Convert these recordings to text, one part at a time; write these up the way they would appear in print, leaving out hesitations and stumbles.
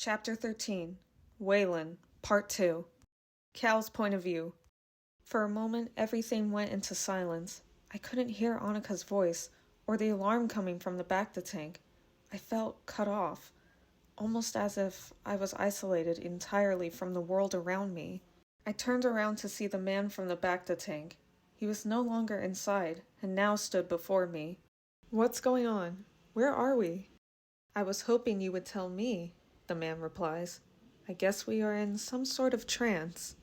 Chapter 13, Weyland, Part 2. Cal's point of view. For a moment, everything went into silence. I couldn't hear Annika's voice, or the alarm coming from the bacta tank. I felt cut off, almost as if I was isolated entirely from the world around me. I turned around to see the man from the bacta tank. He was no longer inside, and now stood before me. "What's going on? Where are we?" "I was hoping you would tell me," the man replies. "I guess we are in some sort of trance."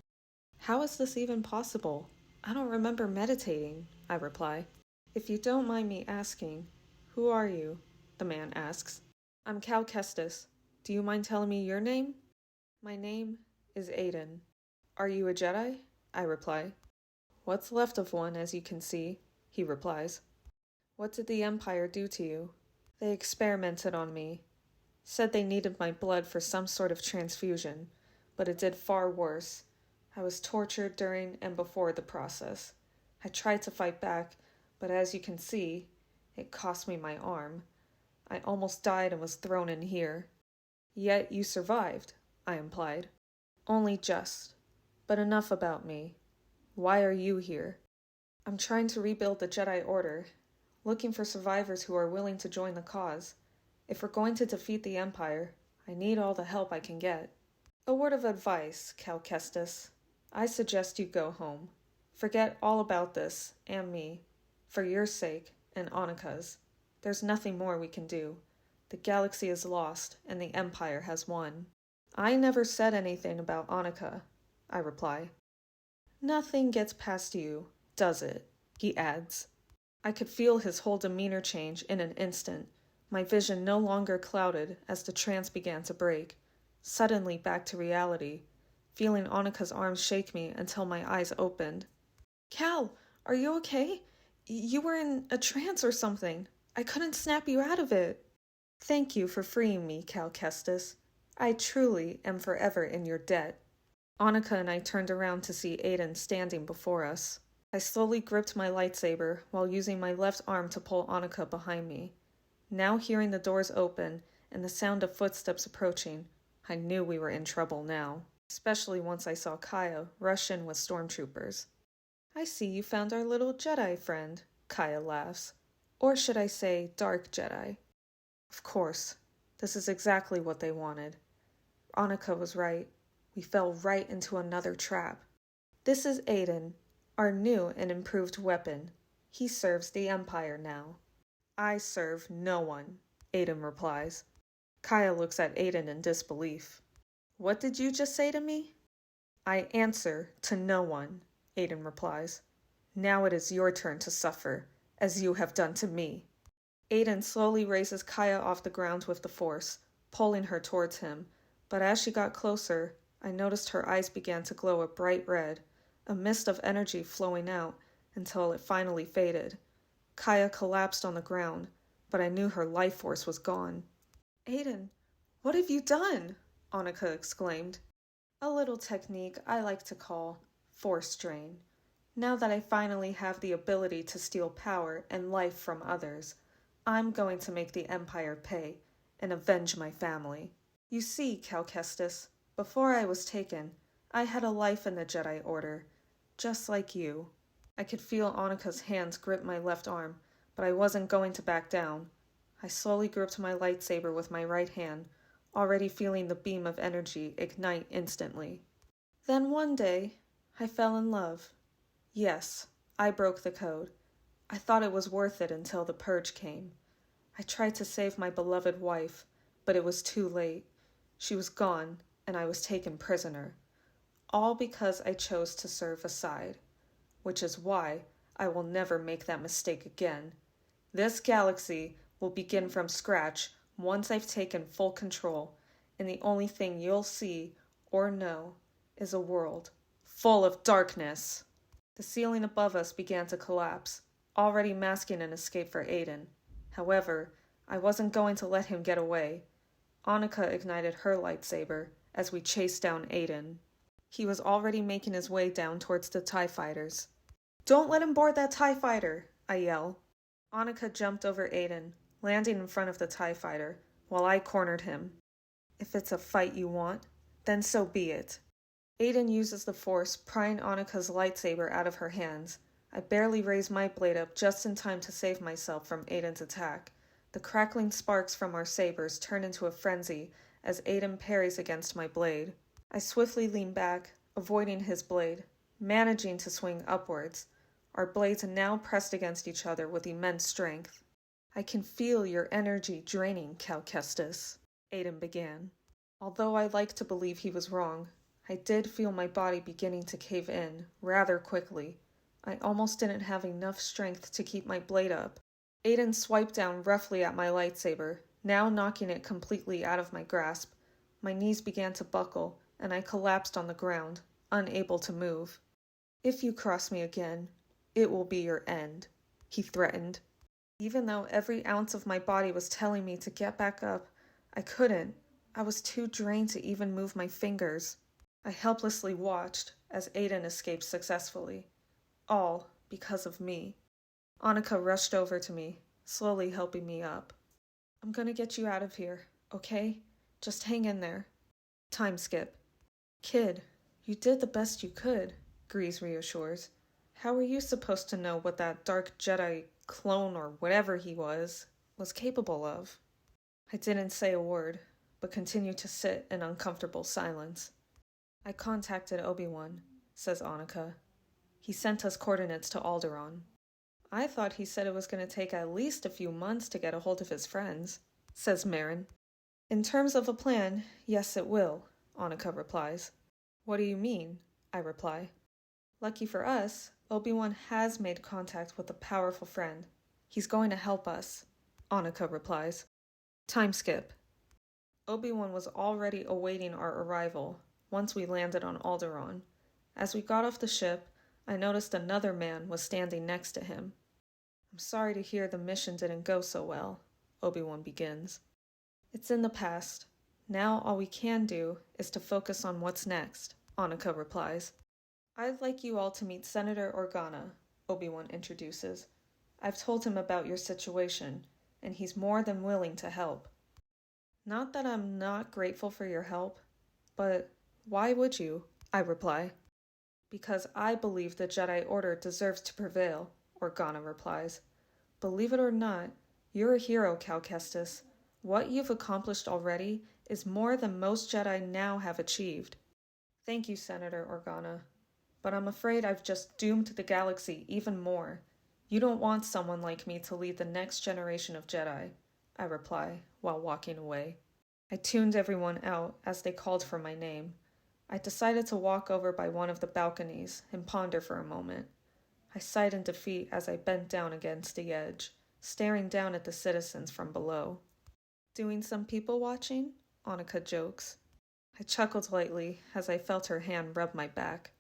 "How is this even possible? I don't remember meditating," I reply. "If you don't mind me asking, who are you?" the man asks. "I'm Cal Kestis. Do you mind telling me your name?" "My name is Aiden." "Are you a Jedi?" I reply. "What's left of one, as you can see," he replies. "What did the Empire do to you?" "They experimented on me. Said they needed my blood for some sort of transfusion, but it did far worse. I was tortured during and before the process. I tried to fight back, but as you can see, it cost me my arm. I almost died and was thrown in here." "Yet you survived," I implied. "Only just. But enough about me. Why are you here?" "I'm trying to rebuild the Jedi Order, looking for survivors who are willing to join the cause. If we're going to defeat the Empire, I need all the help I can get." "A word of advice, Cal Kestis. I suggest you go home. Forget all about this, and me. For your sake, and Annika's. There's nothing more we can do. The galaxy is lost, and the Empire has won." "I never said anything about Annika," I reply. "Nothing gets past you, does it?" he adds. I could feel his whole demeanor change in an instant. My vision no longer clouded as the trance began to break. Suddenly back to reality, feeling Annika's arms shake me until my eyes opened. "Cal, are you okay? You were in a trance or something. I couldn't snap you out of it." "Thank you for freeing me, Cal Kestis. I truly am forever in your debt." Annika and I turned around to see Aiden standing before us. I slowly gripped my lightsaber while using my left arm to pull Annika behind me. Now hearing the doors open and the sound of footsteps approaching, I knew we were in trouble now, especially once I saw Kaya rush in with stormtroopers. "I see you found our little Jedi friend," Kaya laughs. "Or should I say dark Jedi?" Of course, this is exactly what they wanted. Annika was right. We fell right into another trap. "This is Aiden, our new and improved weapon. He serves the Empire now." "I serve no one," Aiden replies. Kaya looks at Aiden in disbelief. "What did you just say to me?" "I answer to no one," Aiden replies. "Now it is your turn to suffer, as you have done to me." Aiden slowly raises Kaya off the ground with the Force, pulling her towards him, but as she got closer, I noticed her eyes began to glow a bright red, a mist of energy flowing out until it finally faded. Kaya collapsed on the ground, but I knew her life force was gone. "Aiden, what have you done?" Annika exclaimed. "A little technique I like to call force drain. Now that I finally have the ability to steal power and life from others, I'm going to make the Empire pay and avenge my family. You see, Cal Kestis, before I was taken, I had a life in the Jedi Order, just like you." I could feel Annika's hands grip my left arm, but I wasn't going to back down. I slowly gripped my lightsaber with my right hand, already feeling the beam of energy ignite instantly. "Then one day, I fell in love. Yes, I broke the code. I thought it was worth it until the purge came. I tried to save my beloved wife, but it was too late. She was gone, and I was taken prisoner. All because I chose to serve aside. Which is why I will never make that mistake again. This galaxy will begin from scratch once I've taken full control, and the only thing you'll see or know is a world full of darkness." The ceiling above us began to collapse, already masking an escape for Aiden. However, I wasn't going to let him get away. Annika ignited her lightsaber as we chased down Aiden. He was already making his way down towards the TIE fighters. "Don't let him board that TIE fighter," I yell. Annika jumped over Aiden, landing in front of the TIE fighter, while I cornered him. If it's a fight you want, then so be it. Aiden uses the force, prying Annika's lightsaber out of her hands. I barely raise my blade up just in time to save myself from Aiden's attack. The crackling sparks from our sabers turn into a frenzy as Aiden parries against my blade. I swiftly lean back, avoiding his blade, managing to swing upwards. Our blades are now pressed against each other with immense strength. I can feel your energy draining, Cal Kestis, Aiden began. Although I like to believe he was wrong, I did feel my body beginning to cave in rather quickly. I almost didn't have enough strength to keep my blade up. Aiden swiped down roughly at my lightsaber, now knocking it completely out of my grasp. My knees began to buckle, and I collapsed on the ground, unable to move. If you cross me again, it will be your end, he threatened. Even though every ounce of my body was telling me to get back up, I couldn't. I was too drained to even move my fingers. I helplessly watched as Aiden escaped successfully. All because of me. Annika rushed over to me, slowly helping me up. I'm gonna get you out of here, okay? Just hang in there. Time skip. Kid, you did the best you could, Grease reassures. How were you supposed to know what that dark Jedi clone or whatever he was capable of? I didn't say a word, but continued to sit in uncomfortable silence. I contacted Obi-Wan, says Annika. He sent us coordinates to Alderaan. I thought he said it was going to take at least a few months to get a hold of his friends, says Marin. In terms of a plan, yes it will, Annika replies. What do you mean? I reply. Lucky for us, Obi-Wan has made contact with a powerful friend. He's going to help us, Annika replies. Time skip. Obi-Wan was already awaiting our arrival once we landed on Alderaan. As we got off the ship, I noticed another man was standing next to him. I'm sorry to hear the mission didn't go so well, Obi-Wan begins. It's in the past. Now all we can do is to focus on what's next, Annika replies. I'd like you all to meet Senator Organa, Obi-Wan introduces. I've told him about your situation, and he's more than willing to help. Not that I'm not grateful for your help, but why would you? I reply. Because I believe the Jedi Order deserves to prevail, Organa replies. Believe it or not, you're a hero, Cal Kestis. What you've accomplished already is more than most Jedi now have achieved. Thank you, Senator Organa. But I'm afraid I've just doomed the galaxy even more. You don't want someone like me to lead the next generation of Jedi, I reply while walking away. I tuned everyone out as they called for my name. I decided to walk over by one of the balconies and ponder for a moment. I sighed in defeat as I bent down against the edge, staring down at the citizens from below. Doing some people watching? Annika jokes. I chuckled lightly as I felt her hand rub my back.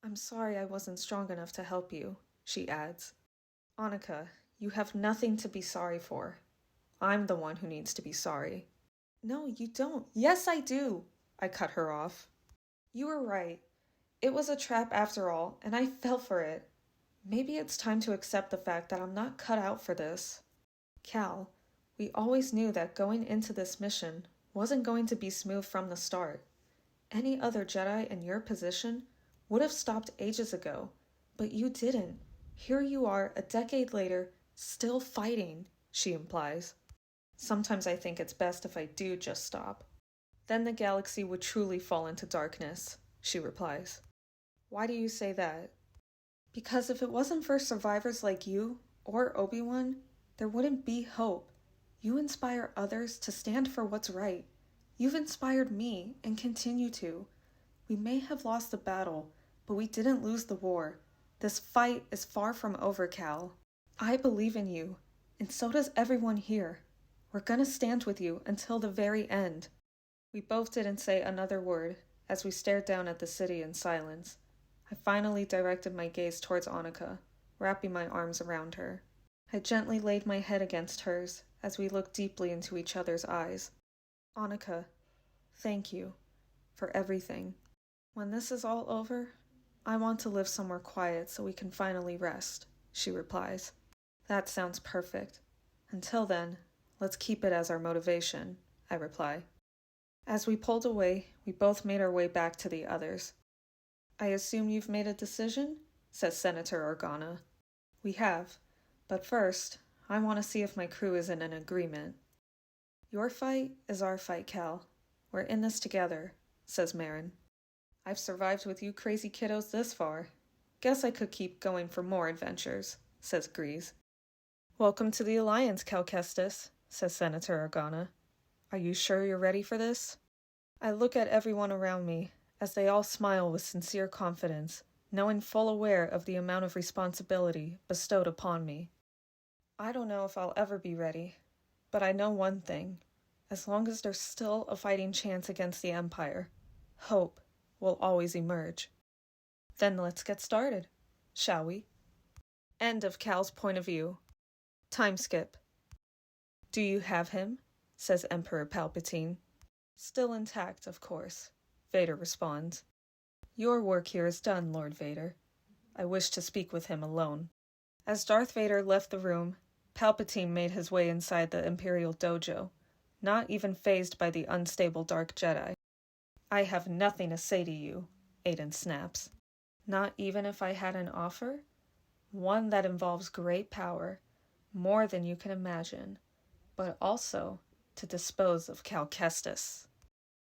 I'm sorry I wasn't strong enough to help you, she adds. Annika, you have nothing to be sorry for. I'm the one who needs to be sorry. No, you don't. Yes, I do, I cut her off. You were right. It was a trap after all, and I fell for it. Maybe it's time to accept the fact that I'm not cut out for this. Cal, we always knew that going into this mission wasn't going to be smooth from the start. Any other Jedi in your position would have stopped ages ago, but you didn't. Here you are, a decade later, still fighting, she implies. Sometimes I think it's best if I do just stop. Then the galaxy would truly fall into darkness, she replies. Why do you say that? Because if it wasn't for survivors like you, or Obi-Wan, there wouldn't be hope. You inspire others to stand for what's right. You've inspired me, and continue to. We may have lost the battle, but we didn't lose the war. This fight is far from over, Cal. I believe in you, and so does everyone here. We're gonna stand with you until the very end. We both didn't say another word as we stared down at the city in silence. I finally directed my gaze towards Annika, wrapping my arms around her. I gently laid my head against hers as we looked deeply into each other's eyes. Annika, thank you for everything. When this is all over, I want to live somewhere quiet so we can finally rest, she replies. That sounds perfect. Until then, let's keep it as our motivation, I reply. As we pulled away, we both made our way back to the others. "I assume you've made a decision?" says Senator Organa. "We have. But first, I want to see if my crew is in an agreement." "Your fight is our fight, Cal. We're in this together," says Marin. "I've survived with you crazy kiddos this far. Guess I could keep going for more adventures," says Grease. "Welcome to the Alliance, Cal Kestis," says Senator Organa. "Are you sure you're ready for this?" I look at everyone around me, as they all smile with sincere confidence, knowing full aware of the amount of responsibility bestowed upon me. I don't know if I'll ever be ready, but I know one thing. As long as there's still a fighting chance against the Empire, hope will always emerge. Then let's get started, shall we? End of Cal's point of view. Time skip. "Do you have him?" says Emperor Palpatine. "Still intact, of course," Vader responds. "Your work here is done, Lord Vader. I wish to speak with him alone." As Darth Vader left the room, Palpatine made his way inside the Imperial dojo, not even fazed by the unstable Dark Jedi. "I have nothing to say to you," Aiden snaps. "Not even if I had an offer? One that involves great power, more than you can imagine, but also to dispose of Cal Kestis."